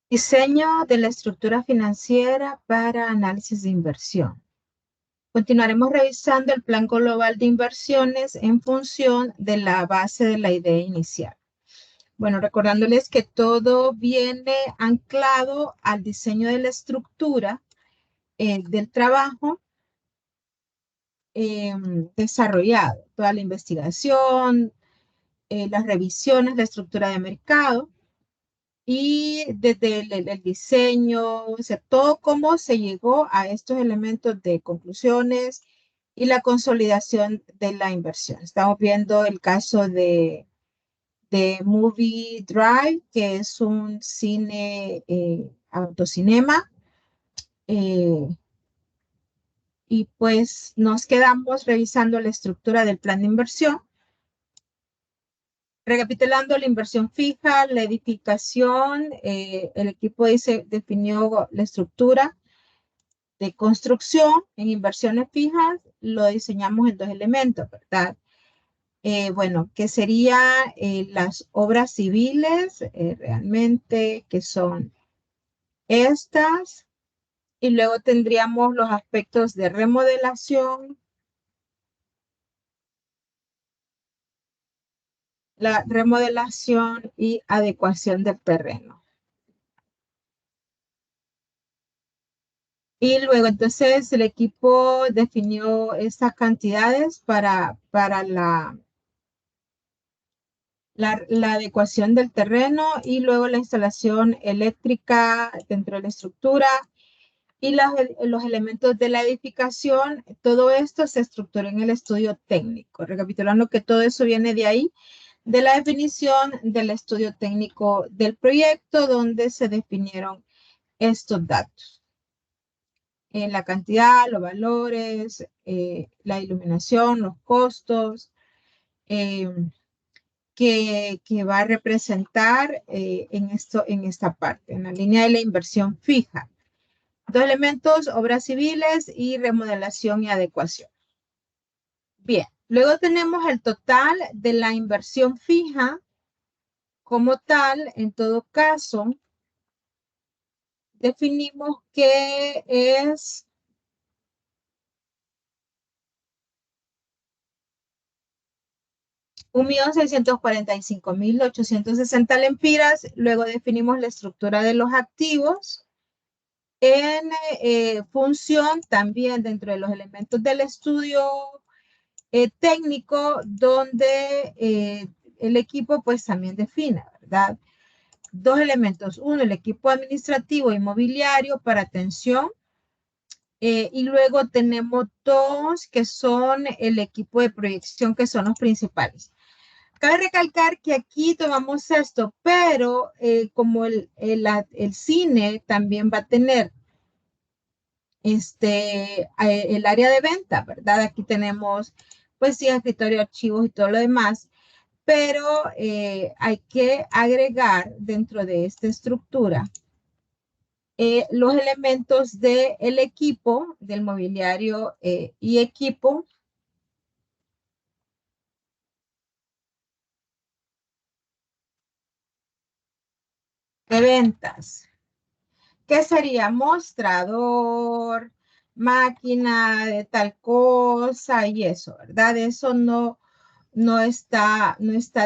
Diseño de la estructura financiera para análisis de inversión. Continuaremos revisando el plan global de inversiones en función de la base de la idea inicial. Bueno, recordándoles que todo viene anclado al diseño de la estructura del trabajo desarrollado, toda la investigación, las revisiones, la estructura de mercado y desde el diseño, o sea, todo cómo se llegó a estos elementos de conclusiones y la consolidación de la inversión. Estamos viendo el caso de Movie Drive, que es un cine, autocinema, eh, y pues nos quedamos revisando la estructura del plan de inversión. Recapitulando la inversión fija, la edificación, el equipo definió la estructura de construcción en inversiones fijas, lo diseñamos en dos elementos, ¿verdad? Bueno, que serían las obras civiles, realmente, que son estas, y luego tendríamos los aspectos de remodelación, la remodelación y adecuación del terreno. Y luego entonces el equipo definió estas cantidades para la adecuación del terreno y luego la instalación eléctrica dentro de la estructura y los elementos de la edificación. Todo esto se estructuró en el estudio técnico. Recapitulando que todo eso viene de ahí, de la definición del estudio técnico del proyecto, donde se definieron estos datos. La cantidad, los valores, la iluminación, los costos, eh, que va a representar en esta parte, en la línea de la inversión fija. Dos elementos, obras civiles y remodelación y adecuación. Bien, luego tenemos el total de la inversión fija como tal. En todo caso, definimos que es 1.645.860 lempiras. Luego definimos la estructura de los activos en función también dentro de los elementos del estudio técnico, donde el equipo pues también define, ¿verdad? Dos elementos. Uno, el equipo administrativo inmobiliario para atención. Y luego tenemos dos que son el equipo de proyección, que son los principales. Cabe recalcar que aquí tomamos esto, pero como el cine también va a tener el área de venta, ¿verdad? Aquí tenemos, pues sí, escritorio, archivos y todo lo demás, pero hay que agregar dentro de esta estructura los elementos del equipo, del mobiliario y equipo de ventas. ¿Qué sería? Mostrador, máquina de tal cosa y eso, ¿verdad? Eso no está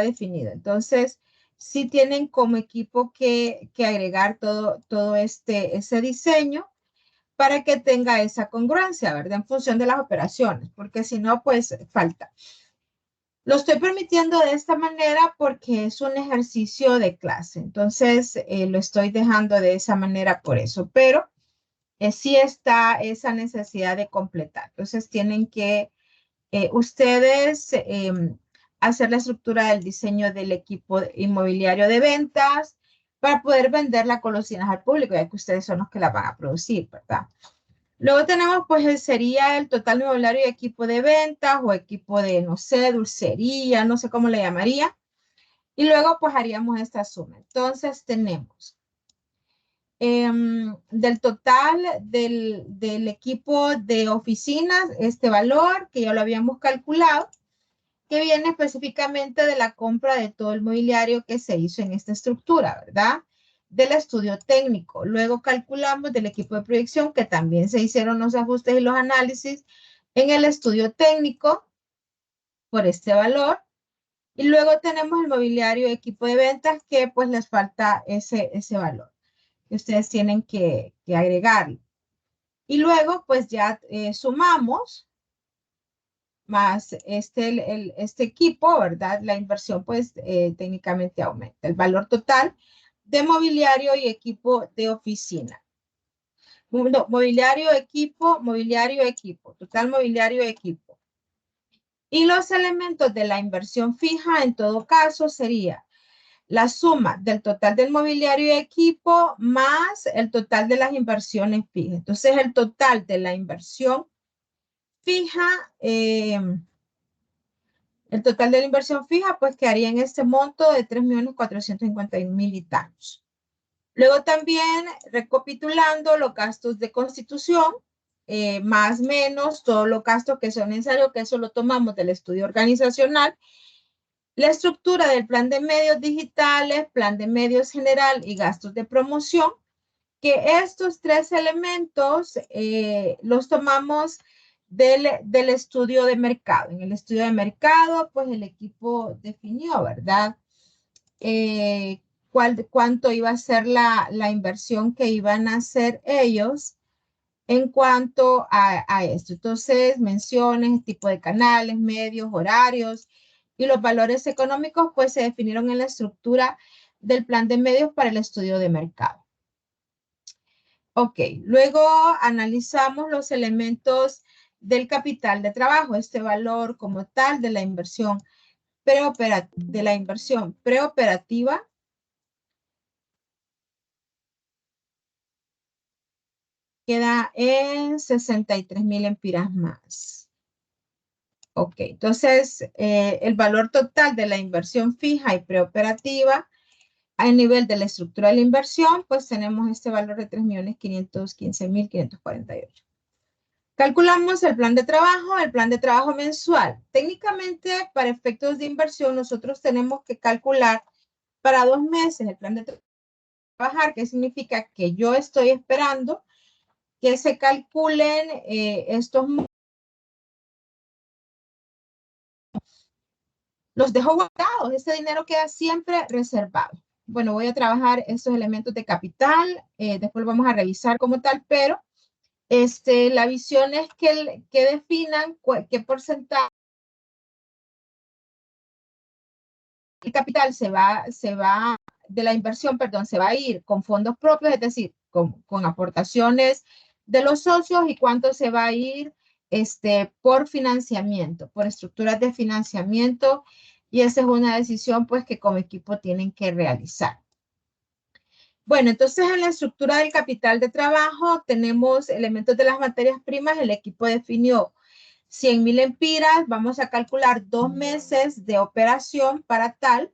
definido. Entonces, sí tienen como equipo que agregar todo ese diseño para que tenga esa congruencia, ¿verdad? En función de las operaciones, porque si no, pues falta. Lo estoy permitiendo de esta manera porque es un ejercicio de clase, entonces lo estoy dejando de esa manera por eso, pero sí está esa necesidad de completar. Entonces tienen que ustedes hacer la estructura del diseño del equipo inmobiliario de ventas para poder vender las golosinas al público, ya que ustedes son los que la van a producir, ¿verdad? Luego tenemos, pues, sería el total inmobiliario y equipo de ventas o equipo de, no sé, dulcería, no sé cómo le llamaría. Y luego, pues, haríamos esta suma. Entonces, tenemos del total del equipo de oficinas, este valor que ya lo habíamos calculado, que viene específicamente de la compra de todo el mobiliario que se hizo en esta estructura, ¿verdad? del estudio técnico. Luego calculamos del equipo de proyección, que también se hicieron los ajustes y los análisis en el estudio técnico por este valor. Y luego tenemos el mobiliario y equipo de ventas, que pues les falta ese valor que ustedes tienen que agregarlo. Y luego pues ya sumamos más este equipo, ¿verdad? La inversión pues técnicamente aumenta. El valor total de mobiliario y equipo de oficina. No, mobiliario, equipo. Total mobiliario, equipo. Y los elementos de la inversión fija, en todo caso, sería la suma del total del mobiliario y equipo más el total de las inversiones fijas. Entonces, el total de la inversión fija, el total de la inversión fija, pues quedaría en este monto de 3.451.000 y tantos. Luego también recapitulando los gastos de constitución, más menos todos los gastos que son necesarios, que eso lo tomamos del estudio organizacional. La estructura del plan de medios digitales, plan de medios general y gastos de promoción, que estos tres elementos los tomamos del estudio de mercado. En el estudio de mercado, pues el equipo definió, ¿verdad? Cuánto iba a ser la inversión que iban a hacer ellos en cuanto a esto. Entonces, menciones, tipo de canales, medios, horarios y los valores económicos, pues se definieron en la estructura del plan de medios para el estudio de mercado. Ok, luego analizamos los elementos del capital de trabajo, este valor como tal de la inversión preoperativa queda en 63.000 empiras más. Ok, entonces el valor total de la inversión fija y preoperativa a nivel de la estructura de la inversión, pues tenemos este valor de 3.515.548. Calculamos el plan de trabajo mensual. Técnicamente, para efectos de inversión, nosotros tenemos que calcular para 2 meses el plan de trabajar, que significa que yo estoy esperando que se calculen estos. Los dejo guardados, ese dinero queda siempre reservado. Bueno, voy a trabajar estos elementos de capital, después lo vamos a revisar como tal, pero la visión es que definan qué porcentaje el capital se va de la inversión, perdón, se va a ir con fondos propios, es decir, con aportaciones de los socios y cuánto se va a ir por financiamiento, por estructuras de financiamiento, y esa es una decisión pues que como equipo tienen que realizar. Bueno, entonces en la estructura del capital de trabajo tenemos elementos de las materias primas. El equipo definió 100.000 empiras, vamos a calcular 2 meses de operación para tal,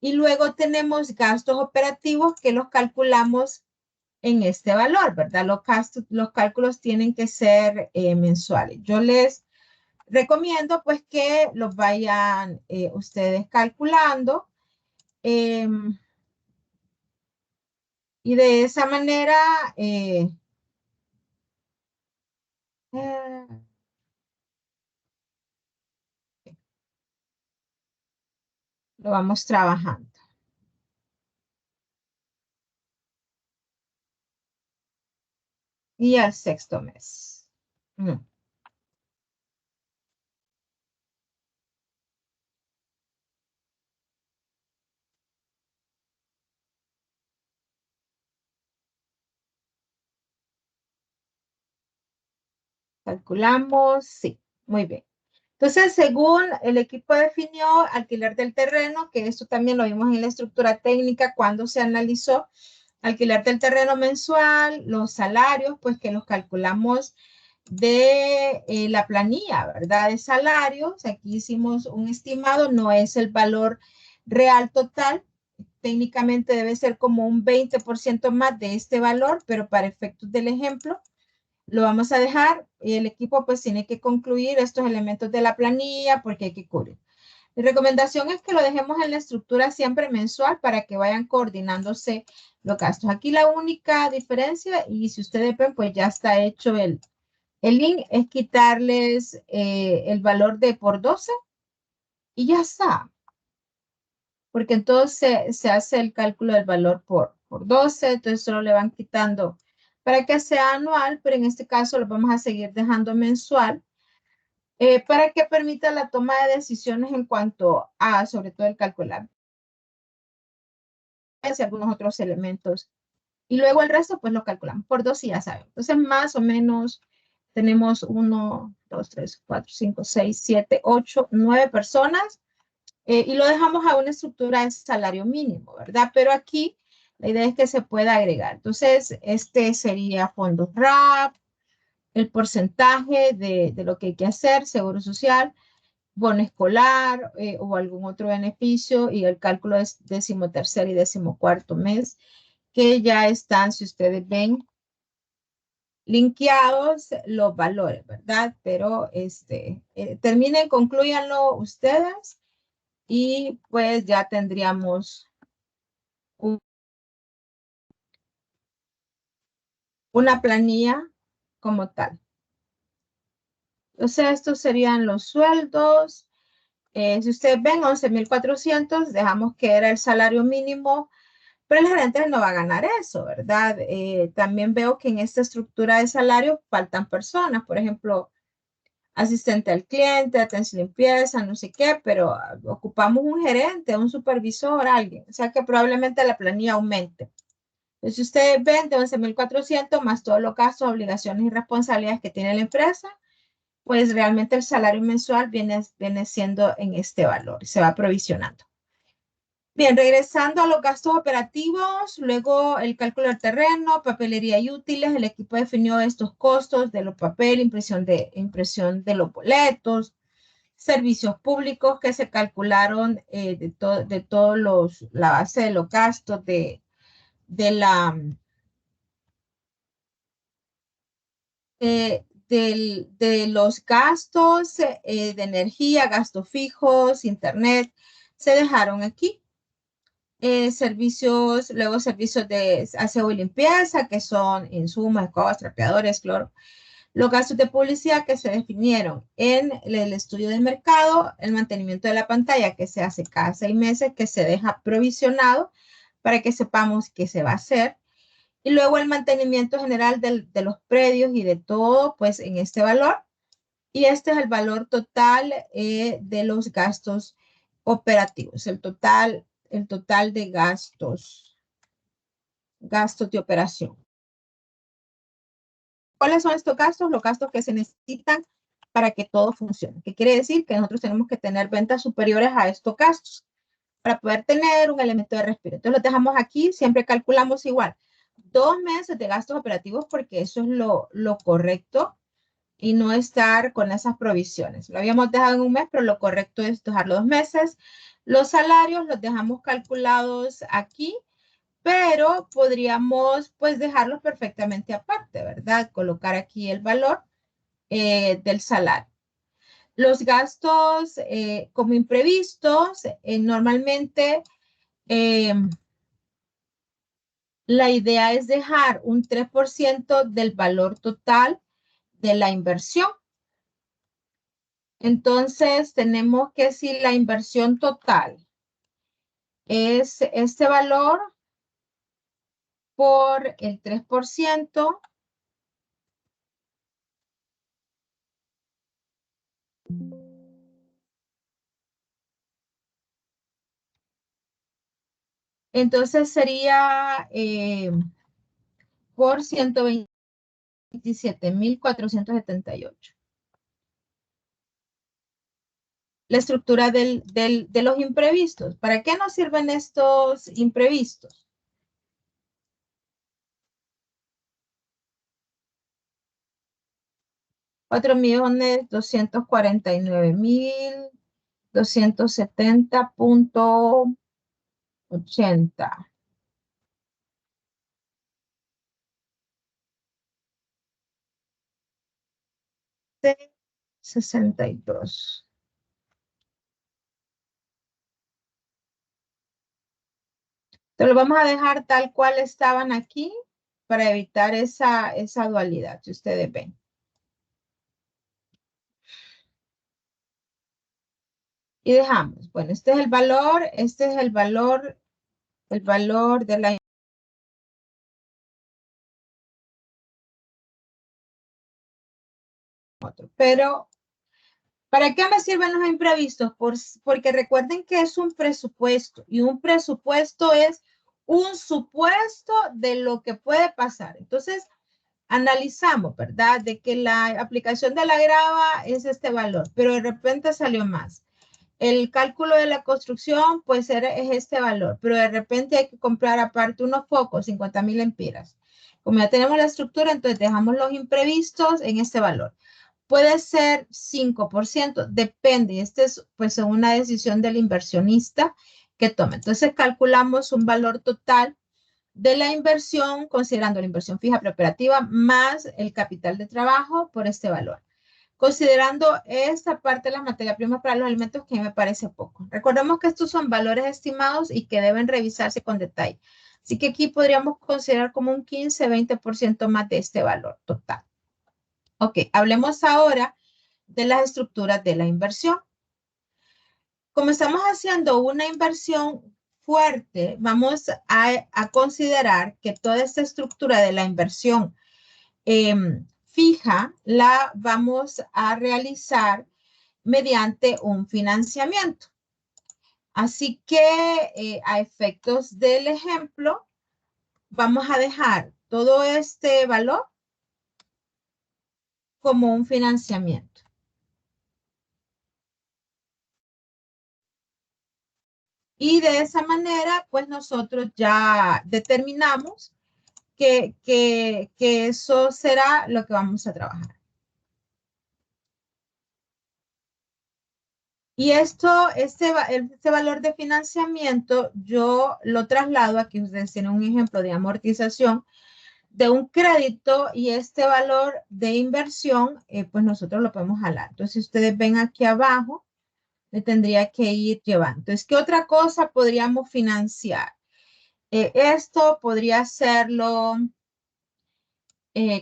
y luego tenemos gastos operativos que los calculamos en este valor, ¿verdad? Los cálculos tienen que ser mensuales. Yo les recomiendo pues que los vayan ustedes calculando. Y de esa manera eh, lo vamos trabajando. Y al sexto mes. Calculamos, sí, muy bien. Entonces, según el equipo definió alquiler del terreno, que esto también lo vimos en la estructura técnica cuando se analizó, alquiler del terreno mensual, los salarios, pues que los calculamos de la planilla, ¿verdad? De salarios, aquí hicimos un estimado, no es el valor real total, técnicamente debe ser como un 20% más de este valor, pero para efectos del ejemplo, lo vamos a dejar y el equipo pues tiene que concluir estos elementos de la planilla porque hay que cubrir. Mi recomendación es que lo dejemos en la estructura siempre mensual para que vayan coordinándose los gastos. Aquí la única diferencia, y si ustedes ven, pues ya está hecho el link, es quitarles el valor de por 12 y ya está. Porque entonces se hace el cálculo del valor por 12, entonces solo le van quitando para que sea anual, pero en este caso lo vamos a seguir dejando mensual para que permita la toma de decisiones en cuanto a, sobre todo, el cálculo de la y algunos otros elementos. Y luego el resto, pues lo calculamos por 2 y ya saben. Entonces, más o menos tenemos 1, 2, 3, 4, 5, 6, 7, 8, 9 personas y lo dejamos a una estructura de salario mínimo, ¿verdad? Pero aquí la idea es que se pueda agregar. Entonces, este sería fondos RAP, el porcentaje de lo que hay que hacer, seguro social, bono escolar o algún otro beneficio y el cálculo de 13º y 14º mes, que ya están, si ustedes ven, linkeados los valores, ¿verdad? Pero terminen, concluyanlo ustedes y pues ya tendríamos un- una planilla como tal. O sea, estos serían los sueldos. Si ustedes ven, 11.400, dejamos que era el salario mínimo, pero el gerente no va a ganar eso, ¿verdad? También veo que en esta estructura de salario faltan personas, por ejemplo, asistente al cliente, atención limpieza, no sé qué, pero ocupamos un gerente, un supervisor, alguien, o sea que probablemente la planilla aumente. Entonces, si ustedes ven de 11.400 más todos los gastos, obligaciones y responsabilidades que tiene la empresa, pues realmente el salario mensual viene siendo en este valor, se va provisionando. Bien, regresando a los gastos operativos, luego el cálculo del terreno, papelería y útiles, el equipo definió estos costos de los papeles, impresión de los boletos, servicios públicos que se calcularon de todos la base de los gastos de la, de los gastos de energía, gastos fijos, internet, se dejaron aquí. Luego servicios de aseo y limpieza, que son insumos, escobas, trapeadores, cloro. Los gastos de publicidad que se definieron en el estudio de mercado, el mantenimiento de la pantalla que se hace cada 6 meses, que se deja provisionado para que sepamos qué se va a hacer. Y luego el mantenimiento general de los predios y de todo, pues en este valor. Y este es el valor total de los gastos operativos, el total de gastos de operación. ¿Cuáles son estos gastos? Los gastos que se necesitan para que todo funcione. ¿Qué quiere decir? Que nosotros tenemos que tener ventas superiores a estos gastos para poder tener un elemento de respiro. Entonces lo dejamos aquí, siempre calculamos igual. 2 meses de gastos operativos porque eso es lo correcto y no estar con esas provisiones. Lo habíamos dejado en un mes, pero lo correcto es dejarlo 2 meses. Los salarios los dejamos calculados aquí, pero podríamos pues dejarlos perfectamente aparte, ¿verdad? Colocar aquí el valor del salario. Los gastos como imprevistos, normalmente eh, la idea es dejar un 3% del valor total de la inversión. Entonces, tenemos que si la inversión total es este valor por el 3%, entonces sería por 127.478. La estructura de los imprevistos. ¿Para qué nos sirven estos imprevistos? 4.249.270.80. 62. Te lo vamos a dejar tal cual estaban aquí para evitar esa dualidad, si ustedes ven. Y dejamos, bueno, este es el valor de la otro. Pero, ¿para qué me sirven los imprevistos? Porque recuerden que es un presupuesto y un presupuesto es un supuesto de lo que puede pasar. Entonces, analizamos, ¿verdad? De que la aplicación de la grava es este valor, pero de repente salió más. El cálculo de la construcción, pues es este valor, pero de repente hay que comprar aparte unos focos, 50,000 lempiras. Como ya tenemos la estructura, entonces dejamos los imprevistos en este valor. Puede ser 5%, depende. Este es pues una decisión del inversionista que tome. Entonces calculamos un valor total de la inversión, considerando la inversión fija preoperativa más el capital de trabajo por este valor. Considerando esta parte de las materias primas para los alimentos que me parece poco. Recordemos que estos son valores estimados y que deben revisarse con detalle. Así que aquí podríamos considerar como un 15-20% más de este valor total. Ok, hablemos ahora de las estructuras de la inversión. Como estamos haciendo una inversión fuerte, vamos a considerar que toda esta estructura de la inversión fija la vamos a realizar mediante un financiamiento. Así que a efectos del ejemplo, vamos a dejar todo este valor como un financiamiento. Y de esa manera, pues nosotros ya determinamos que eso será lo que vamos a trabajar. Y este valor de financiamiento, yo lo traslado, aquí ustedes tienen un ejemplo de amortización de un crédito y este valor de inversión, pues nosotros lo podemos jalar. Entonces, si ustedes ven aquí abajo, le tendría que ir llevando. Entonces, ¿qué otra cosa podríamos financiar? Esto podría hacerlo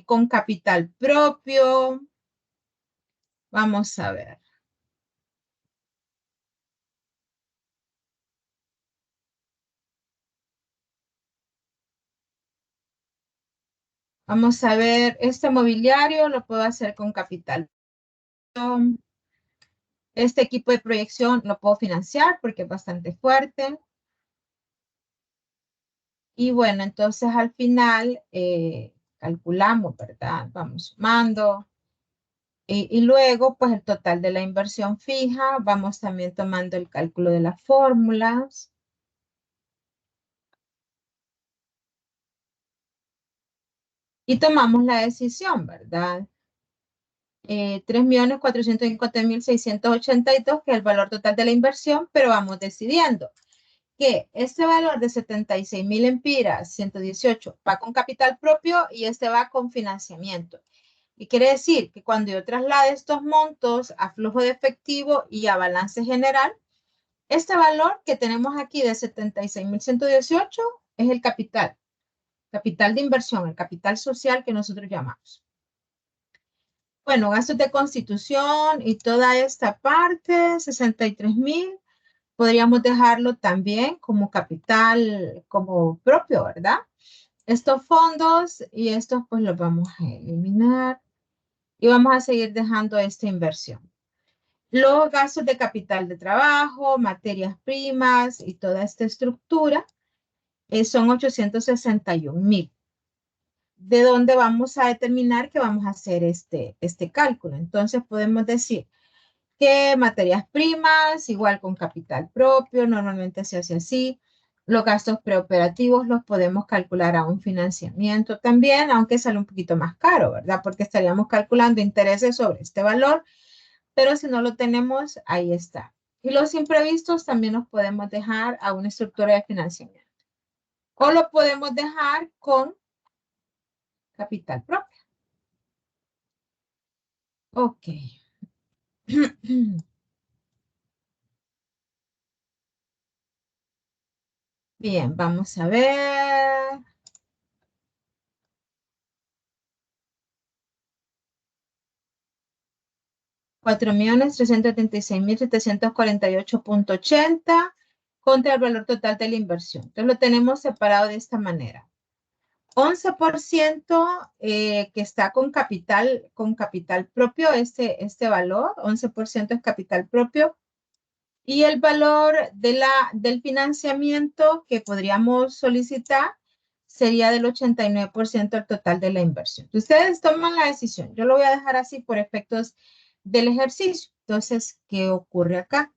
con capital propio. Vamos a ver. Vamos a ver, este mobiliario lo puedo hacer con capital. Este equipo de proyección lo puedo financiar porque es bastante fuerte. Y bueno, entonces al final calculamos, ¿verdad? Vamos sumando. Y luego, pues el total de la inversión fija, vamos también tomando el cálculo de las fórmulas. Y tomamos la decisión, ¿verdad? 3.450.682, que es el valor total de la inversión, pero vamos decidiendo que este valor de 76,000 empiras, 118, va con capital propio y este va con financiamiento. Y quiere decir que cuando yo traslade estos montos a flujo de efectivo y a balance general, este valor que tenemos aquí de 76,118 es el capital de inversión, el capital social que nosotros llamamos. Bueno, gastos de constitución y toda esta parte, 63,000, podríamos dejarlo también como capital, como propio, ¿verdad? Estos fondos y estos pues los vamos a eliminar y vamos a seguir dejando esta inversión. Los gastos de capital de trabajo, materias primas y toda esta estructura son 861,000. ¿De dónde vamos a determinar que vamos a hacer este cálculo? Entonces podemos decir que materias primas, igual con capital propio, normalmente se hace así. Los gastos preoperativos los podemos calcular a un financiamiento también, aunque sale un poquito más caro, ¿verdad? Porque estaríamos calculando intereses sobre este valor, pero si no lo tenemos, ahí está. Y los imprevistos también los podemos dejar a una estructura de financiamiento. O lo podemos dejar con capital propio. Ok. Bien, vamos a ver. $4.376.748.80 contra el valor total de la inversión. Entonces lo tenemos separado de esta manera. 11% que está con capital propio, este valor, 11% es capital propio. Y el valor del financiamiento que podríamos solicitar sería del 89% del total de la inversión. Ustedes toman la decisión. Yo lo voy a dejar así por efectos del ejercicio. Entonces, ¿qué ocurre acá?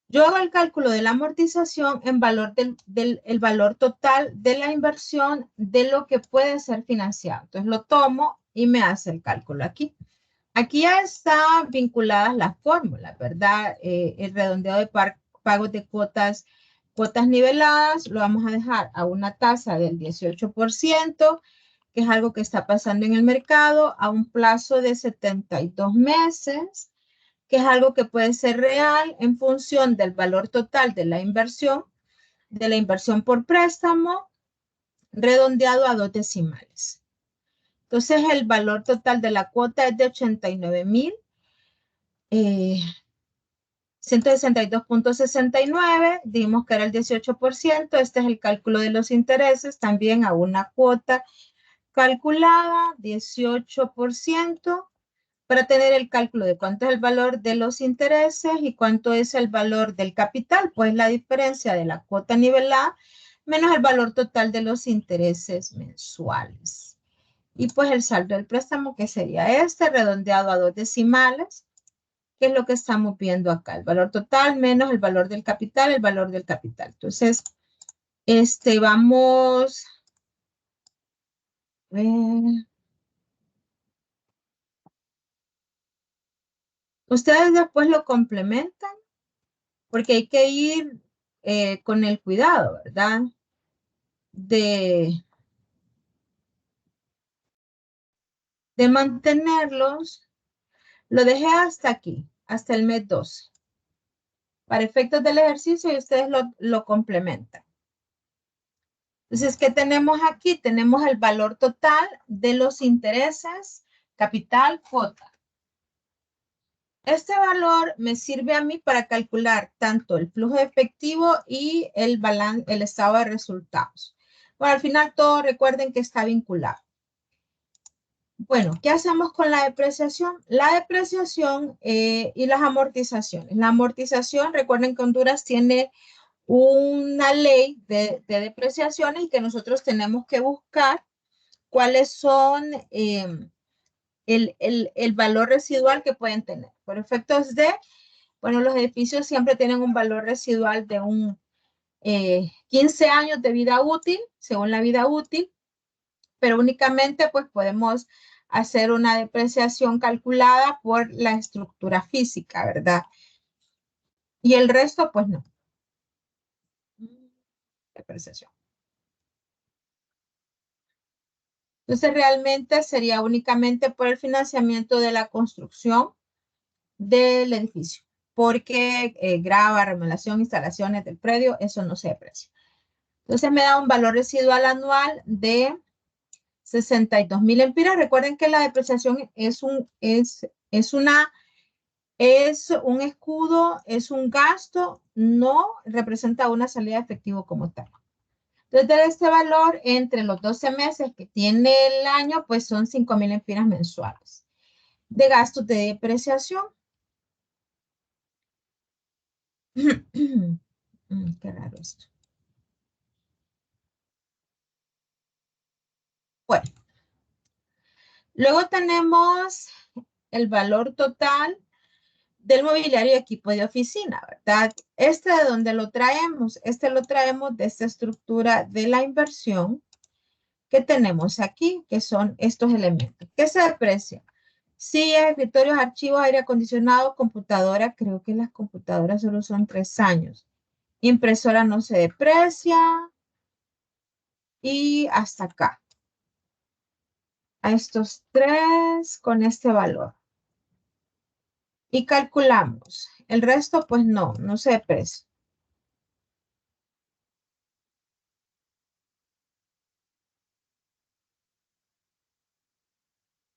Yo hago el cálculo de la amortización en valor el valor total de la inversión de lo que puede ser financiado. Entonces lo tomo y me hace el cálculo aquí. Aquí ya están vinculadas las fórmulas, ¿verdad? El redondeo de pagos de cuotas niveladas, lo vamos a dejar a una tasa del 18%, que es algo que está pasando en el mercado, a un plazo de 72 meses, que es algo que puede ser real en función del valor total de la inversión por préstamo, redondeado a 2 decimales. Entonces, el valor total de la cuota es de 89,000. 162.69, dimos que era el 18%, este es el cálculo de los intereses, también a una cuota calculada, 18%, para tener el cálculo de cuánto es el valor de los intereses y cuánto es el valor del capital, pues la diferencia de la cuota nivelada menos el valor total de los intereses mensuales. Y pues el saldo del préstamo, que sería este, redondeado a 2 decimales, que es lo que estamos viendo acá, el valor total menos el valor del capital, el valor del capital. Entonces, vamos a ver. Ustedes después lo complementan porque hay que ir con el cuidado, ¿verdad? De, de mantenerlos. Lo dejé hasta aquí, hasta el mes 12. Para efectos del ejercicio y ustedes lo complementan. Entonces, ¿qué tenemos aquí? Tenemos el valor total de los intereses, capital, cuota. Este valor me sirve a mí para calcular tanto el flujo de efectivo y el estado de resultados. Bueno, al final todo recuerden que está vinculado. Bueno, ¿qué hacemos con la depreciación? La depreciación y las amortizaciones. La amortización, recuerden que Honduras tiene una ley de depreciaciones y que nosotros tenemos que buscar cuáles son el valor residual que pueden tener. Por efectos de, bueno, los edificios siempre tienen un valor residual de 15 años de vida útil, según la vida útil, pero únicamente pues podemos hacer una depreciación calculada por la estructura física, ¿verdad? Y el resto, pues no. Depreciación. Entonces, realmente sería únicamente por el financiamiento de la construcción del edificio, porque grava, remodelación, instalaciones del predio, eso no se deprecia. Entonces, me da un valor residual anual de 62,000 lempiras. Recuerden que la depreciación es un escudo, es un gasto, no representa una salida de efectivo como tal. Entonces, de este valor, entre los 12 meses que tiene el año, pues son 5,000 lempiras mensuales de gastos de depreciación. Qué raro esto. Bueno, luego tenemos el valor total del mobiliario y equipo de oficina, ¿verdad? ¿De dónde lo traemos? Lo traemos de esta estructura de la inversión que tenemos aquí, que son estos elementos. ¿Qué se deprecia? Sillas, escritorios, archivos, aire acondicionado, computadora. Creo que las computadoras solo son 3 años. Impresora no se deprecia. Y hasta acá. A estos 3 con este valor. Y calculamos. El resto, pues no se deprecia.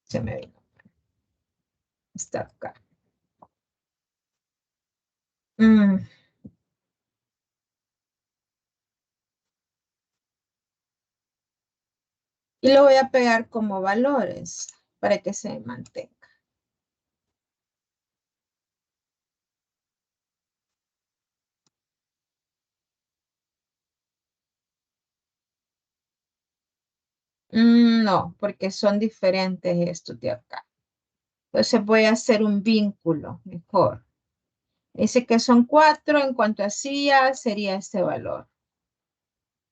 Se me vino. Está acá. Mm, Y lo voy a pegar como valores para que se mantenga. No, porque son diferentes estos de acá. Entonces voy a hacer un vínculo mejor. Dice que son 4, en cuanto a CIA sería este valor.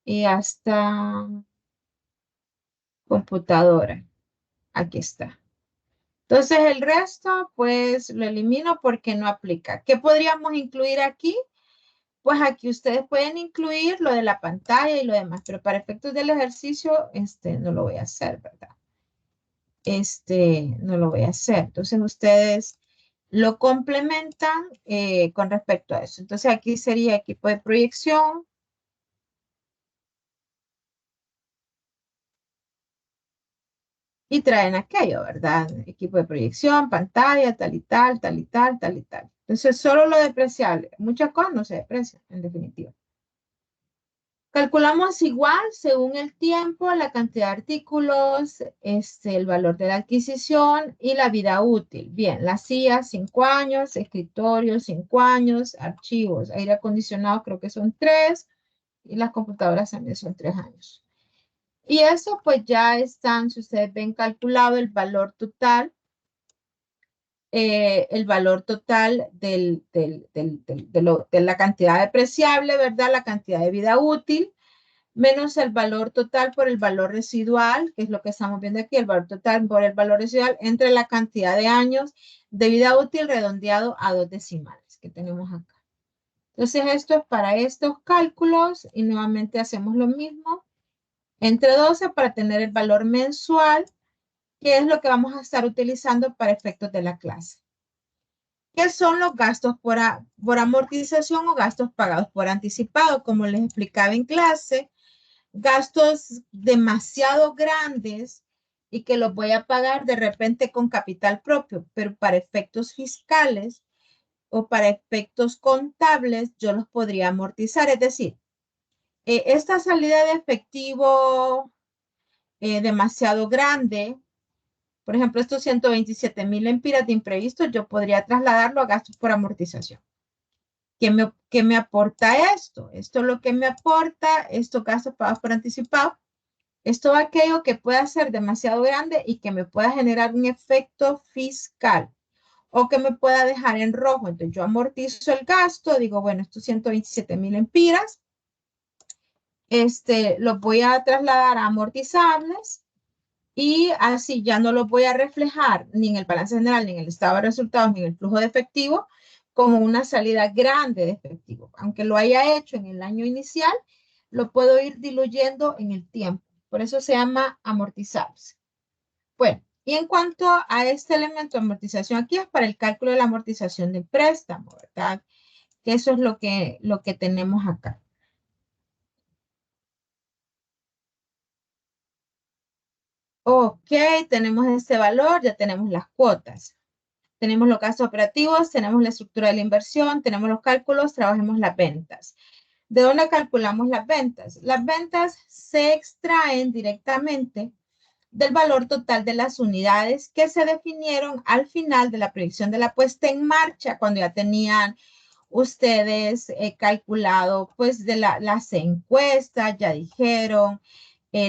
Y hasta computadora. Aquí está. Entonces el resto, pues lo elimino porque no aplica. ¿Qué podríamos incluir aquí? Pues aquí ustedes pueden incluir lo de la pantalla y lo demás, pero para efectos del ejercicio, no lo voy a hacer, ¿verdad? No lo voy a hacer. Entonces ustedes lo complementan con respecto a eso. Entonces aquí sería equipo de proyección. Y traen aquello, ¿verdad? Equipo de proyección, pantalla, tal y tal, tal y tal, tal y tal. Entonces, solo lo depreciable. Muchas cosas no se deprecian, en definitiva. Calculamos igual, según el tiempo, la cantidad de artículos, el valor de la adquisición y la vida útil. Bien, la CIA, 5 años, escritorio, 5 años, archivos, aire acondicionado, creo que son 3, y las computadoras también son 3 años. Y eso pues ya están, si ustedes ven calculado el valor total de la cantidad depreciable, ¿verdad? La cantidad de vida útil, menos el valor total por el valor residual, que es lo que estamos viendo aquí, el valor total por el valor residual, entre la cantidad de años de vida útil redondeado a 2 decimales que tenemos acá. Entonces, esto es para estos cálculos y nuevamente hacemos lo mismo entre 12 para tener el valor mensual, que es lo que vamos a estar utilizando para efectos de la clase. ¿Qué son los gastos por amortización o gastos pagados por anticipado? Como les explicaba en clase, gastos demasiado grandes y que los voy a pagar de repente con capital propio, pero para efectos fiscales o para efectos contables yo los podría amortizar. Es decir, esta salida de efectivo demasiado grande, por ejemplo, estos 127,000 lempiras de imprevistos, yo podría trasladarlo a gastos por amortización. ¿Qué me aporta esto? Esto es lo que me aporta, estos gastos pagados por anticipado. Esto es aquello que pueda ser demasiado grande y que me pueda generar un efecto fiscal o que me pueda dejar en rojo. Entonces yo amortizo el gasto, digo, bueno, estos 127,000 lempiras, los voy a trasladar a amortizables y así ya no lo voy a reflejar ni en el balance general, ni en el estado de resultados, ni en el flujo de efectivo como una salida grande de efectivo. Aunque lo haya hecho en el año inicial, lo puedo ir diluyendo en el tiempo. Por eso se llama amortizarse. Bueno, y en cuanto a este elemento de amortización, aquí es para el cálculo de la amortización del préstamo, ¿verdad? Que eso es lo que tenemos acá. Ok, tenemos este valor, ya tenemos las cuotas. Tenemos los gastos operativos, tenemos la estructura de la inversión, tenemos los cálculos, trabajemos las ventas. ¿De dónde calculamos las ventas? Las ventas se extraen directamente del valor total de las unidades que se definieron al final de la proyección de la puesta en marcha, cuando ya tenían ustedes calculado pues de las encuestas, ya dijeron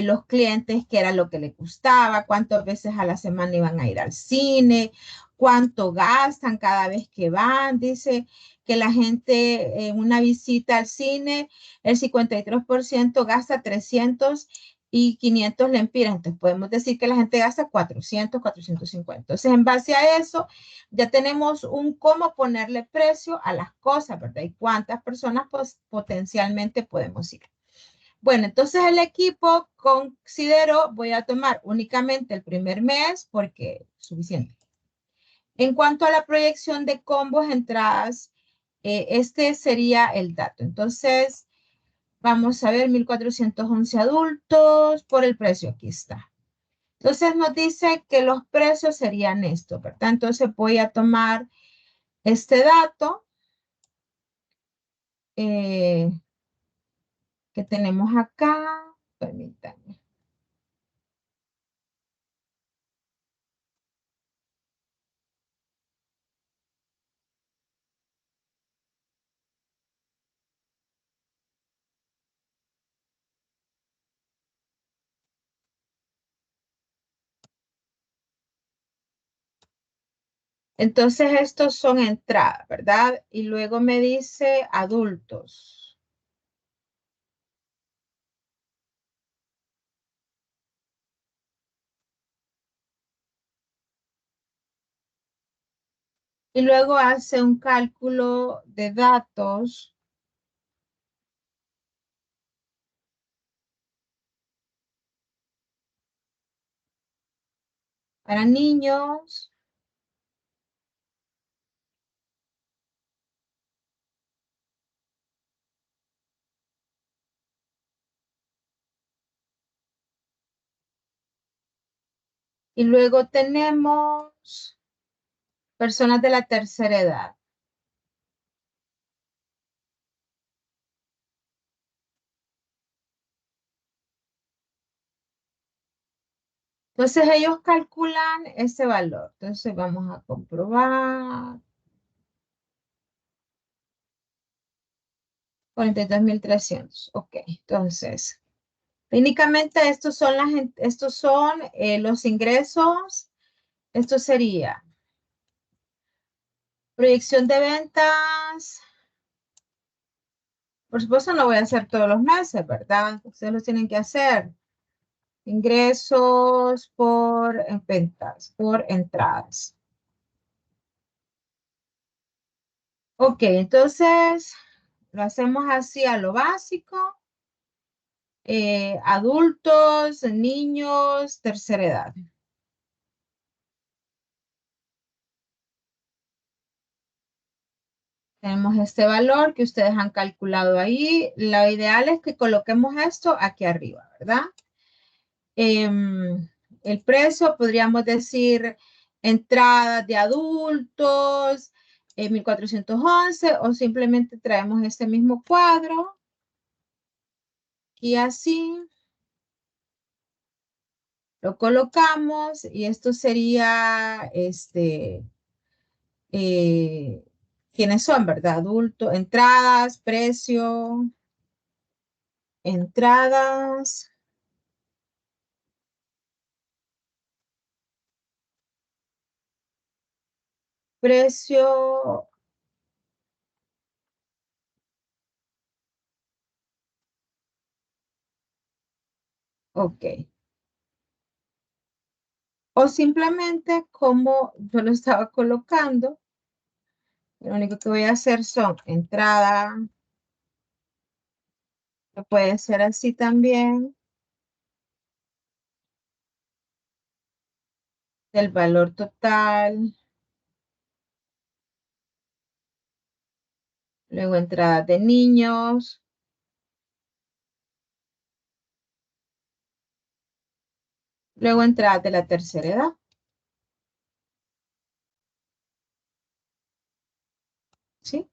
los clientes qué era lo que les gustaba, cuántas veces a la semana iban a ir al cine, cuánto gastan cada vez que van. Dice que la gente en una visita al cine, el 53% gasta 300 y 500 lempiras. Entonces podemos decir que la gente gasta 400, 450. Entonces en base a eso ya tenemos un cómo ponerle precio a las cosas, ¿verdad? Y cuántas personas pues, potencialmente podemos ir. Bueno, entonces el equipo considero, voy a tomar únicamente el primer mes porque es suficiente. En cuanto a la proyección de combos, entradas, este sería el dato. Entonces, vamos a ver 1,411 adultos por el precio, aquí está. Entonces nos dice que los precios serían esto, ¿verdad? Entonces voy a tomar este dato eh, que tenemos acá. Permítanme. Entonces estos son entradas, ¿verdad? Y luego me dice adultos. Y luego hace un cálculo de datos para niños. Y luego tenemos personas de la tercera edad. Entonces ellos calculan ese valor. Entonces vamos a comprobar. 42.300. Ok, entonces, técnicamente estos son los ingresos. Esto sería proyección de ventas. Por supuesto, no voy a hacer todos los meses, ¿verdad? Ustedes lo tienen que hacer. Ingresos por ventas, por entradas. Ok, entonces lo hacemos así a lo básico. Adultos, niños, tercera edad. Tenemos este valor que ustedes han calculado ahí. Lo ideal es que coloquemos esto aquí arriba, ¿verdad? El precio, podríamos decir, entradas de adultos, 1411, o simplemente traemos este mismo cuadro y así lo colocamos y esto sería, eh, ¿quiénes son, verdad? Adulto, entradas, precio, entradas, precio, ok. O simplemente como yo lo estaba colocando, lo único que voy a hacer son entrada, que puede ser así también, del valor total, luego entradas de niños, luego entradas de la tercera edad, ¿sí?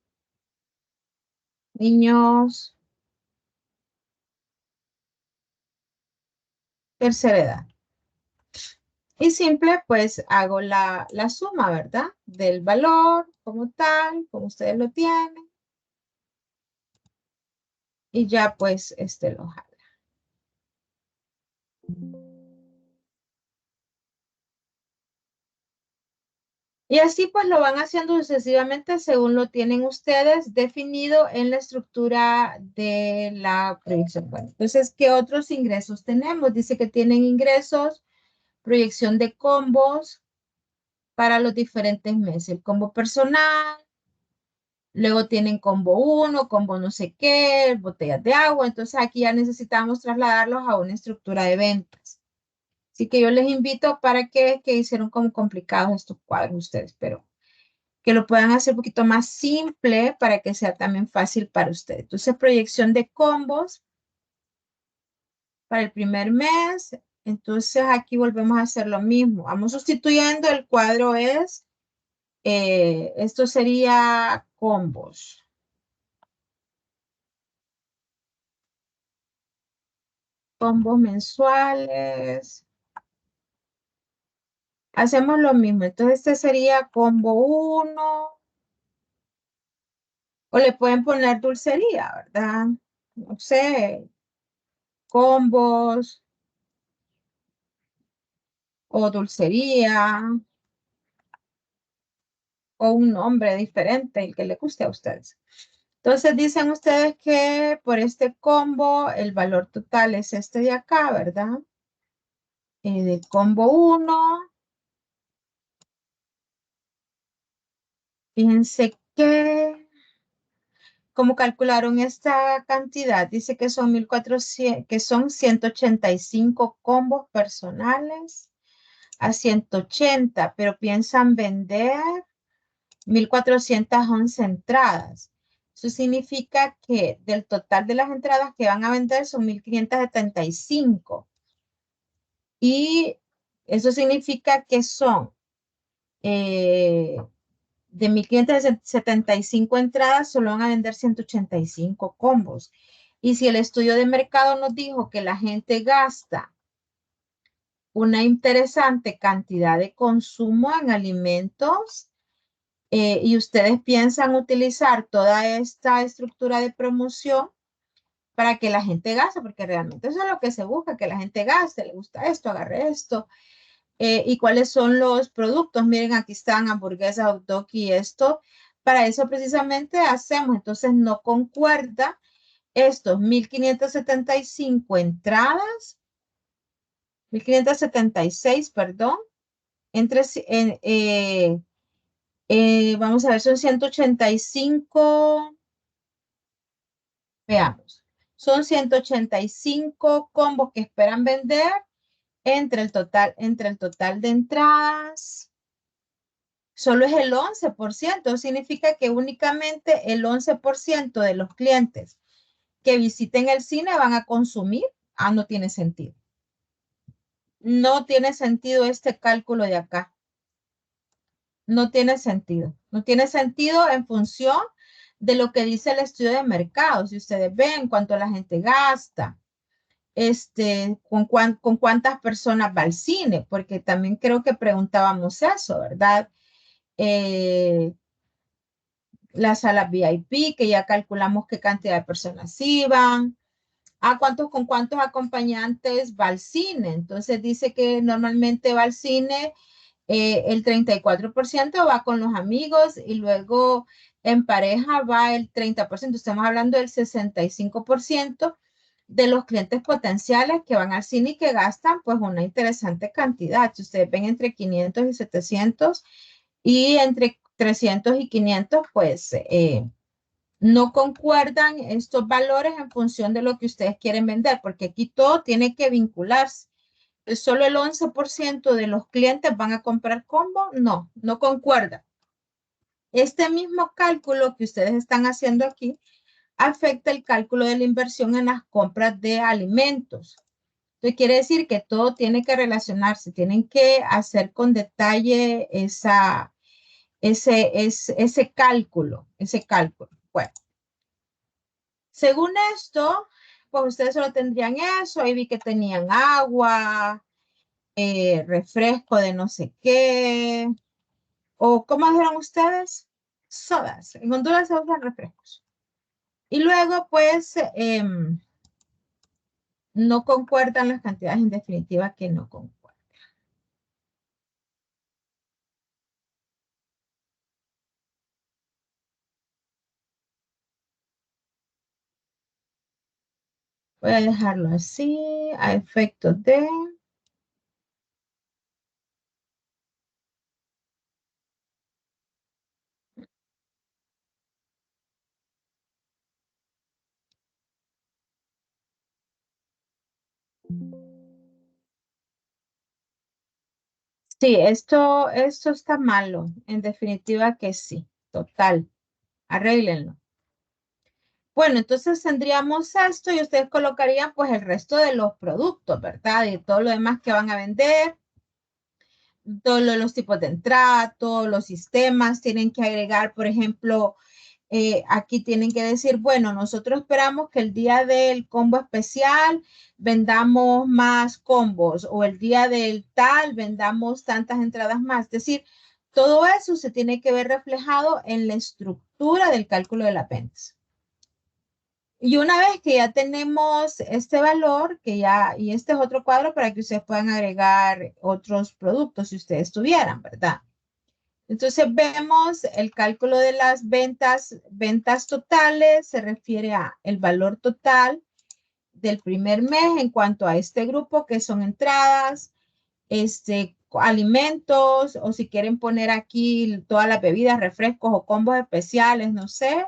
Niños, tercera edad. Y simple, pues hago la suma, ¿verdad? Del valor como tal, como ustedes lo tienen, y ya pues lo jalo. Y así pues lo van haciendo sucesivamente según lo tienen ustedes definido en la estructura de la proyección. Bueno, entonces, ¿qué otros ingresos tenemos? Dice que tienen ingresos, proyección de combos para los diferentes meses. El combo personal, luego tienen combo uno, combo no sé qué, botellas de agua. Entonces aquí ya necesitamos trasladarlos a una estructura de ventas. Así que yo les invito para que hicieron como complicados estos cuadros ustedes, pero que lo puedan hacer un poquito más simple para que sea también fácil para ustedes. Entonces, proyección de combos para el primer mes. Entonces aquí volvemos a hacer lo mismo. Vamos sustituyendo, el cuadro es, esto sería combos. Combos mensuales. Hacemos lo mismo. Entonces este sería combo uno. O le pueden poner dulcería, ¿verdad? No sé, combos o dulcería o un nombre diferente, el que le guste a ustedes. Entonces dicen ustedes que por este combo el valor total es este de acá, ¿verdad? De combo uno. Fíjense que, como calcularon esta cantidad, dice que son 1400, que son 185 combos personales a 180, pero piensan vender 1411 entradas. Eso significa que del total de las entradas que van a vender son 1575. Y eso significa que son de 1575 entradas, solo van a vender 185 combos. Y si el estudio de mercado nos dijo que la gente gasta una interesante cantidad de consumo en alimentos, y ustedes piensan utilizar toda esta estructura de promoción para que la gente gaste, porque realmente eso es lo que se busca, que la gente gaste, le gusta esto, agarre esto. ¿Y cuáles son los productos? Miren, aquí están hamburguesas, hot dog y esto. Para eso precisamente hacemos, entonces no concuerda estos 1575 entradas, 1576, perdón, entre, vamos a ver, son 185. Veamos, son 185 combos que esperan vender entre el total de entradas. Solo es el 11%, significa que únicamente el 11% de los clientes que visiten el cine van a consumir. Ah, no tiene sentido. No tiene sentido este cálculo de acá. No tiene sentido. No tiene sentido en función de lo que dice el estudio de mercado. Si ustedes ven cuánto la gente gasta, con cuántas personas va al cine, porque también creo que preguntábamos eso, ¿verdad? Eh, las salas VIP, que ya calculamos qué cantidad de personas iban, con cuántos acompañantes va al cine. Entonces dice que normalmente va al cine, el 34% va con los amigos y luego en pareja va el 30%. Estamos hablando del 65% de los clientes potenciales que van al cine y que gastan pues una interesante cantidad. Si ustedes ven entre 500 y 700 y entre 300 y 500, pues no concuerdan estos valores en función de lo que ustedes quieren vender, porque aquí todo tiene que vincularse. Solo el 11% de los clientes van a comprar combo. No, no concuerda. Este mismo cálculo que ustedes están haciendo aquí afecta el cálculo de la inversión en las compras de alimentos. Entonces quiere decir que todo tiene que relacionarse, tienen que hacer con detalle ese cálculo, ese cálculo. Bueno, según esto, pues ustedes solo tendrían eso. Ahí vi que tenían agua, refresco de no sé qué, o ¿cómo dijeron ustedes? Sodas. En Honduras se usan refrescos. Y luego, pues, no concuerdan las cantidades en definitiva que no concuerdan. Voy a dejarlo así, a efectos de... Sí, esto está malo. En definitiva que sí. Total. Arréglenlo. Bueno, entonces tendríamos esto y ustedes colocarían pues el resto de los productos, ¿verdad? Y todo lo demás que van a vender, todos los tipos de entrada, todos los sistemas, tienen que agregar, por ejemplo, aquí tienen que decir, bueno, nosotros esperamos que el día del combo especial vendamos más combos o el día del tal vendamos tantas entradas más. Es decir, todo eso se tiene que ver reflejado en la estructura del cálculo de las ventas. Y una vez que ya tenemos este valor, que ya, y este es otro cuadro para que ustedes puedan agregar otros productos si ustedes tuvieran, ¿verdad? Entonces vemos el cálculo de las ventas, ventas totales, se refiere a el valor total del primer mes en cuanto a este grupo que son entradas, alimentos, o si quieren poner aquí todas las bebidas, refrescos o combos especiales, no sé,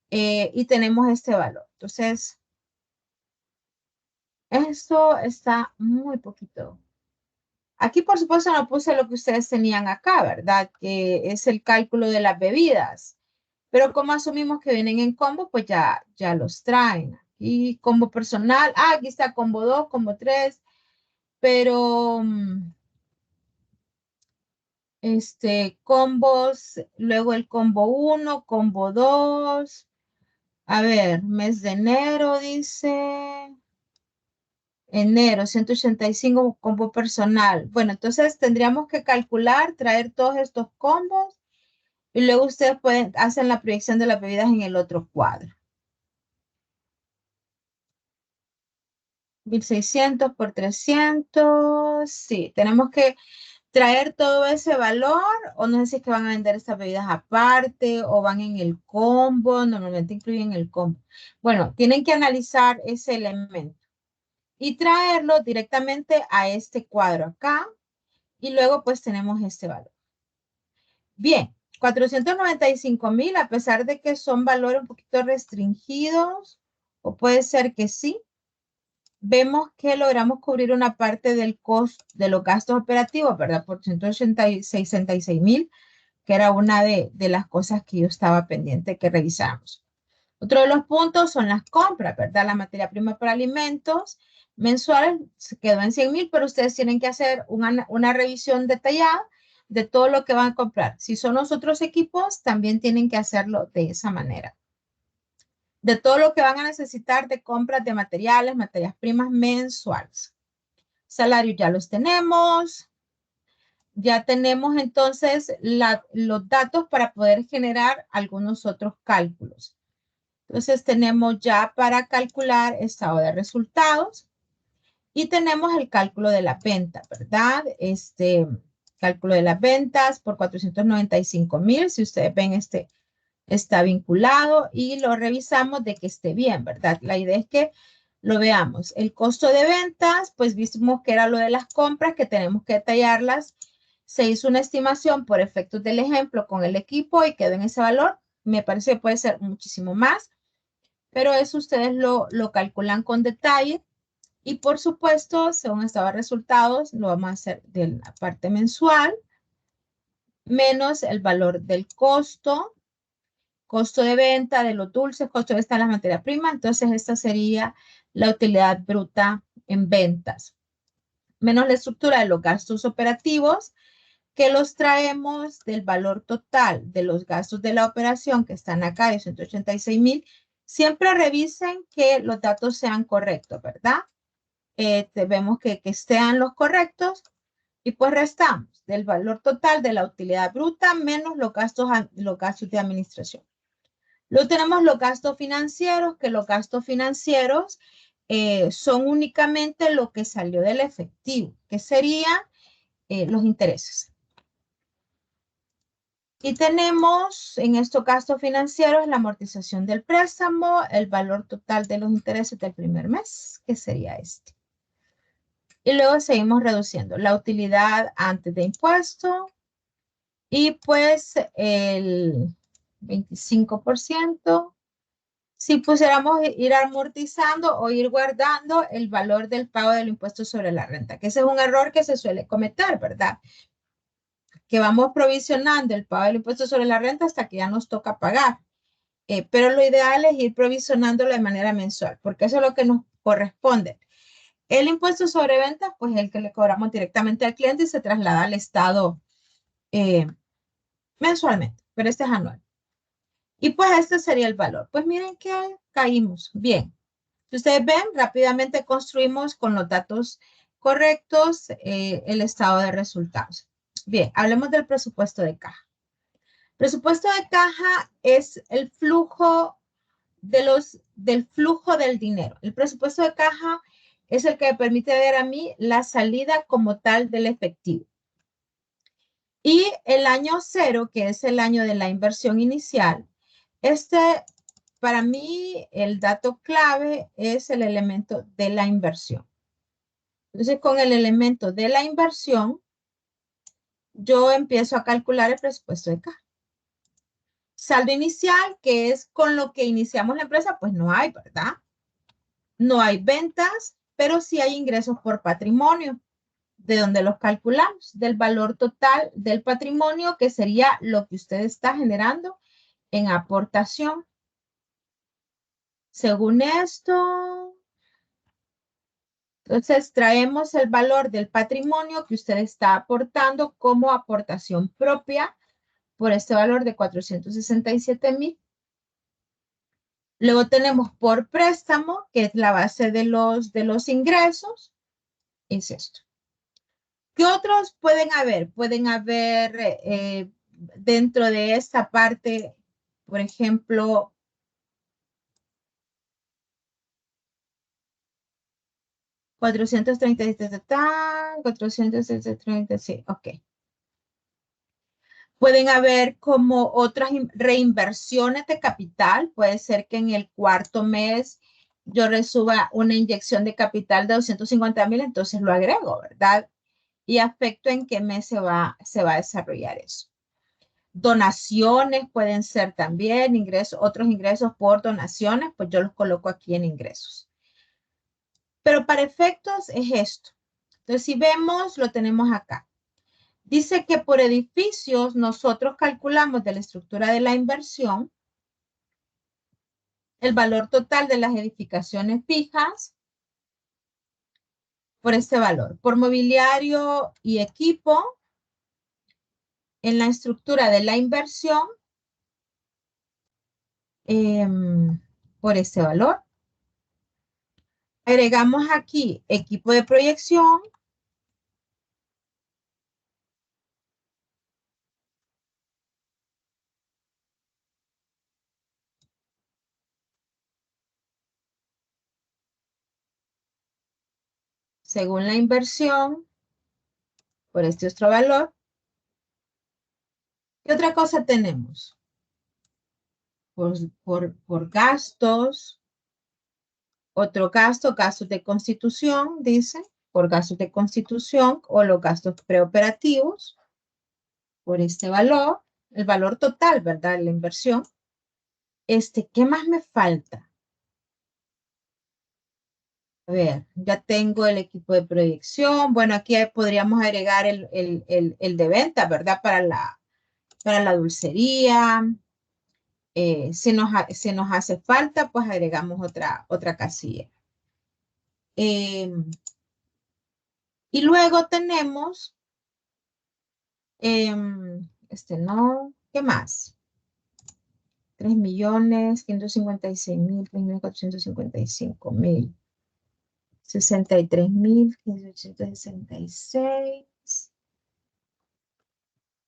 y tenemos este valor. Entonces, esto está muy poquito. Aquí, por supuesto, no puse lo que ustedes tenían acá, ¿verdad? Que es el cálculo de las bebidas. Pero como asumimos que vienen en combo, pues ya los traen. Y combo personal, aquí está combo 2, combo 3, pero combos, luego el combo 1, combo 2. A ver, mes de enero dice, enero, 185 combo personal. Bueno, entonces tendríamos que calcular, traer todos estos combos y luego ustedes pueden, hacen la proyección de las bebidas en el otro cuadro. 1600 por 300, sí, tenemos que traer todo ese valor, o no sé si es que van a vender estas bebidas aparte o van en el combo, normalmente incluyen el combo. Bueno, tienen que analizar ese elemento y traerlo directamente a este cuadro acá y luego pues tenemos este valor. Bien, 495,000, a pesar de que son valores un poquito restringidos, o puede ser que sí, vemos que logramos cubrir una parte del costo de los gastos operativos, ¿verdad? Por 166,000, que era una de las cosas que yo estaba pendiente que revisamos. Otro de los puntos son las compras, ¿verdad? La materia prima para alimentos mensuales se quedó en 100,000, pero ustedes tienen que hacer una revisión detallada de todo lo que van a comprar. Si son los otros equipos, también tienen que hacerlo de esa manera. De todo lo que van a necesitar de compras de materiales, materias primas mensuales. Salarios ya los tenemos. Ya tenemos entonces los datos para poder generar algunos otros cálculos. Entonces tenemos ya para calcular estado de resultados y tenemos el cálculo de la venta, ¿verdad? Cálculo de las ventas por 495,000. Si ustedes ven, está vinculado y lo revisamos de que esté bien, ¿verdad? La idea es que lo veamos. El costo de ventas, pues vimos que era lo de las compras, que tenemos que detallarlas. Se hizo una estimación por efectos del ejemplo con el equipo y quedó en ese valor. Me parece que puede ser muchísimo más, pero eso ustedes lo calculan con detalle. Y por supuesto, según estaba resultados, lo vamos a hacer de la parte mensual, menos el valor del costo de venta de los dulces, costo de venta de las materias primas. Entonces, esta sería la utilidad bruta en ventas, menos la estructura de los gastos operativos, que los traemos del valor total de los gastos de la operación que están acá de 186,000. Siempre revisen que los datos sean correctos, ¿verdad? Vemos que sean los correctos y pues restamos del valor total de la utilidad bruta menos los gastos de administración. Luego tenemos los gastos financieros, que los gastos financieros son únicamente lo que salió del efectivo, que serían los intereses. Y tenemos en estos gastos financieros la amortización del préstamo, el valor total de los intereses del primer mes, que sería este. Y luego seguimos reduciendo la utilidad antes de impuesto y pues el 25%. Si pusiéramos ir amortizando o ir guardando el valor del pago del impuesto sobre la renta, que ese es un error que se suele cometer, ¿verdad? Que vamos provisionando el pago del impuesto sobre la renta hasta que ya nos toca pagar. pero lo ideal es ir provisionándolo de manera mensual, porque eso es lo que nos corresponde. El impuesto sobre ventas, pues el que le cobramos directamente al cliente y se traslada al Estado mensualmente, pero este es anual. Y pues este sería el valor. Pues miren que caímos bien. Si ustedes ven, rápidamente construimos con los datos correctos el estado de resultados. Bien, hablemos del presupuesto de caja. Presupuesto de caja es el flujo del flujo del dinero. El presupuesto de caja es el que me permite ver a mí la salida como tal del efectivo. Y el año cero, que es el año de la inversión inicial, para mí, el dato clave es el elemento de la inversión. Entonces, con el elemento de la inversión, yo empiezo a calcular el presupuesto de caja. Saldo inicial, que es con lo que iniciamos la empresa, pues no hay, ¿verdad? No hay ventas, pero sí hay ingresos por patrimonio. ¿De dónde los calculamos? Del valor total del patrimonio, que sería lo que usted está generando en aportación. Según esto, entonces traemos el valor del patrimonio que usted está aportando como aportación propia por este valor de 467,000. Luego tenemos por préstamo, que es la base de los ingresos. Es esto. ¿Qué otros pueden haber? Pueden haber dentro de esta parte, por ejemplo, 437, 430, sí, ok. Pueden haber como otras reinversiones de capital. Puede ser que en el cuarto mes yo reciba una inyección de capital de 250,000, entonces lo agrego, ¿verdad? Y afecto en qué mes se va a desarrollar eso. Donaciones pueden ser también ingresos, otros ingresos por donaciones, pues yo los coloco aquí en ingresos. Pero para efectos es esto. Entonces, si vemos, lo tenemos acá. Dice que por edificios nosotros calculamos de la estructura de la inversión el valor total de las edificaciones fijas por este valor. Por mobiliario y equipo, en la estructura de la inversión, por este valor. Agregamos aquí equipo de proyección. Según la inversión, por este otro valor. ¿Qué otra cosa tenemos? Por gastos, otro gasto, gastos de constitución, dice, por gastos de constitución o los gastos preoperativos, por este valor, el valor total, ¿verdad? La inversión. ¿Qué más me falta? A ver, ya tengo el equipo de proyección. Bueno, aquí podríamos agregar el de venta, ¿verdad? Para la dulcería. Si nos hace falta, pues agregamos otra casilla. Y luego tenemos, no, ¿qué más? 3,556,000, 3,455,000, 63,866,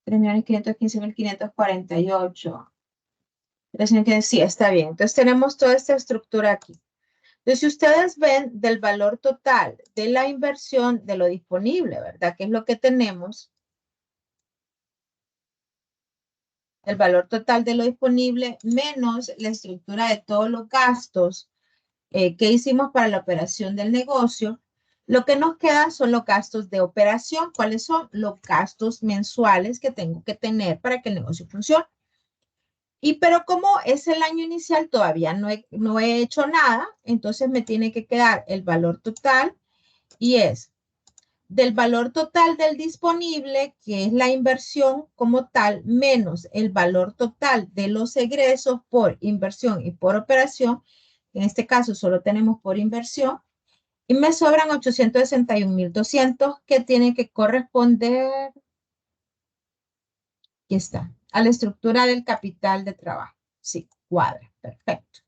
3,515,548. Sí, está bien. Entonces tenemos toda esta estructura aquí. Entonces, si ustedes ven del valor total de la inversión de lo disponible, ¿verdad? Que es lo que tenemos. El valor total de lo disponible menos la estructura de todos los gastos que hicimos para la operación del negocio. Lo que nos queda son los gastos de operación. ¿Cuáles son? Los gastos mensuales que tengo que tener para que el negocio funcione. Pero como es el año inicial, todavía no he hecho nada, entonces me tiene que quedar el valor total y es del valor total del disponible, que es la inversión como tal, menos el valor total de los egresos por inversión y por operación. En este caso solo tenemos por inversión. Y me sobran 861.200 que tienen que corresponder, aquí está, a la estructura del capital de trabajo. Sí, cuadra, perfecto.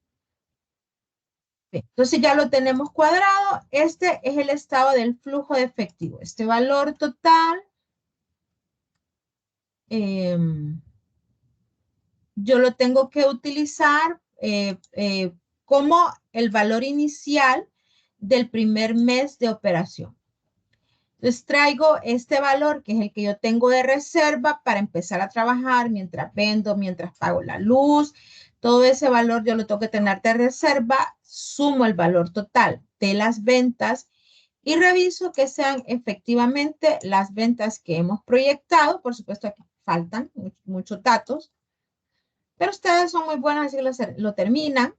Bien, entonces ya lo tenemos cuadrado. Este es el estado del flujo de efectivo. Este valor total, yo lo tengo que utilizar como el valor inicial del primer mes de operación. Entonces traigo este valor que es el que yo tengo de reserva para empezar a trabajar mientras vendo, mientras pago la luz. Todo ese valor yo lo tengo que tener de reserva, sumo el valor total de las ventas y reviso que sean efectivamente las ventas que hemos proyectado. Por supuesto, aquí faltan muchos datos, pero ustedes son muy buenos, así que lo terminan.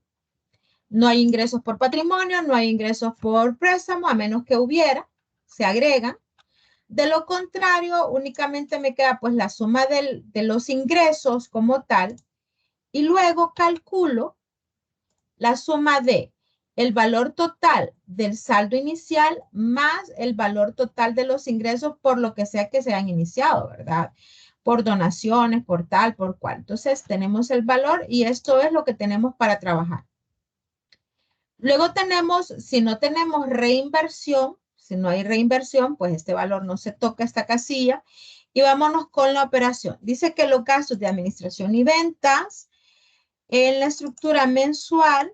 No hay ingresos por patrimonio, no hay ingresos por préstamo, a menos que hubiera, se agregan. De lo contrario, únicamente me queda pues la suma de los ingresos como tal y luego calculo la suma de el valor total del saldo inicial más el valor total de los ingresos por lo que sea que se han iniciado, ¿verdad? Por donaciones, por tal, por cual. Entonces tenemos el valor y esto es lo que tenemos para trabajar. Luego tenemos, si no tenemos reinversión, si no hay reinversión, pues este valor no se toca esta casilla. Y vámonos con la operación. Dice que los gastos de administración y ventas en la estructura mensual,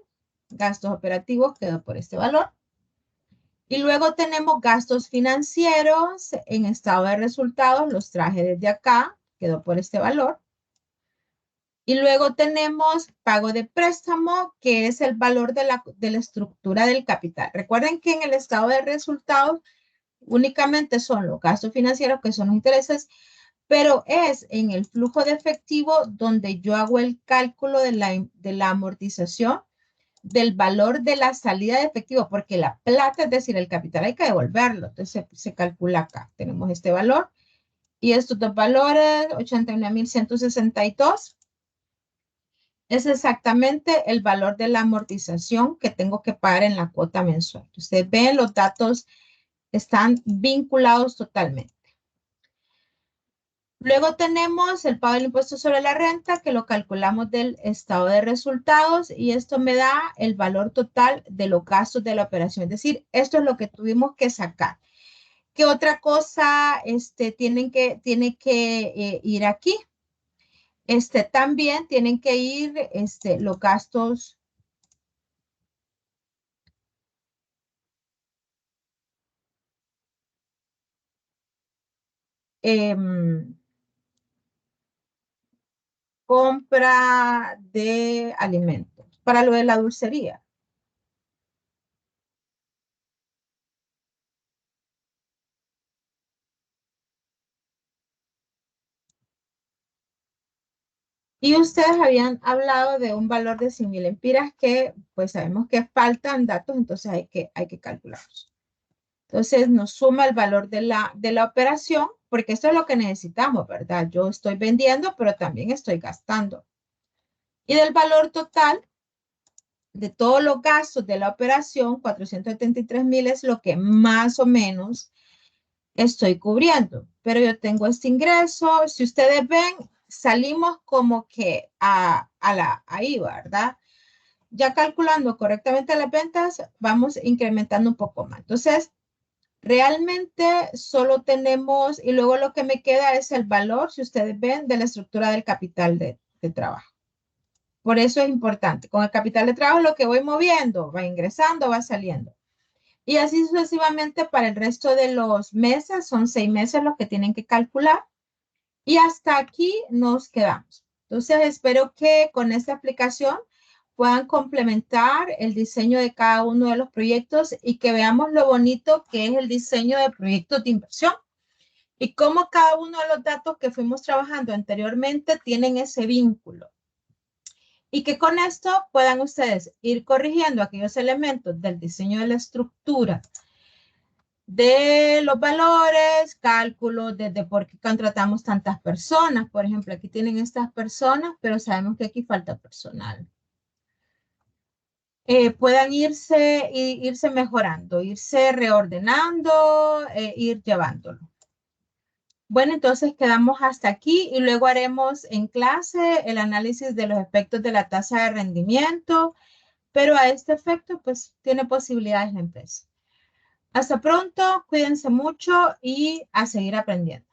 gastos operativos quedó por este valor. Y luego tenemos gastos financieros en estado de resultados, los traje desde acá, quedó por este valor. Y luego tenemos pago de préstamo, que es el valor de la estructura del capital. Recuerden que en el estado de resultados únicamente son los gastos financieros, que son los intereses, pero es en el flujo de efectivo donde yo hago el cálculo de la amortización del valor de la salida de efectivo, porque la plata, es decir, el capital hay que devolverlo. Entonces se calcula acá. Tenemos este valor y estos dos valores, 81.162. Es exactamente el valor de la amortización que tengo que pagar en la cuota mensual. Ustedes ven, los datos están vinculados totalmente. Luego tenemos el pago del impuesto sobre la renta, que lo calculamos del estado de resultados y esto me da el valor total de los gastos de la operación. Es decir, esto es lo que tuvimos que sacar. ¿Qué otra cosa tiene que ir aquí? También tienen que ir los gastos compra de alimentos para lo de la dulcería. Y ustedes habían hablado de un valor de 100.000 empiras que pues sabemos que faltan datos, entonces hay que calcularlos. Entonces nos suma el valor de la operación, porque esto es lo que necesitamos, ¿verdad? Yo estoy vendiendo, pero también estoy gastando. Y del valor total de todos los gastos de la operación, 473.000 es lo que más o menos estoy cubriendo. Pero yo tengo este ingreso. Si ustedes ven, salimos como que ahí, ¿verdad? Ya calculando correctamente las ventas, vamos incrementando un poco más. Entonces, realmente solo tenemos, y luego lo que me queda es el valor, si ustedes ven, de la estructura del capital de trabajo. Por eso es importante. Con el capital de trabajo lo que voy moviendo, va ingresando, va saliendo. Y así sucesivamente para el resto de los meses, son 6 meses los que tienen que calcular. Y hasta aquí nos quedamos. Entonces, espero que con esta aplicación puedan complementar el diseño de cada uno de los proyectos y que veamos lo bonito que es el diseño de proyectos de inversión y cómo cada uno de los datos que fuimos trabajando anteriormente tienen ese vínculo. Y que con esto puedan ustedes ir corrigiendo aquellos elementos del diseño de la estructura de los valores, cálculo desde por qué contratamos tantas personas. Por ejemplo, aquí tienen estas personas, pero sabemos que aquí falta personal. Puedan irse mejorando, irse reordenando, ir llevándolo. Bueno, entonces quedamos hasta aquí y luego haremos en clase el análisis de los efectos de la tasa de rendimiento, pero a este efecto pues tiene posibilidades la empresa. Hasta pronto, cuídense mucho y a seguir aprendiendo.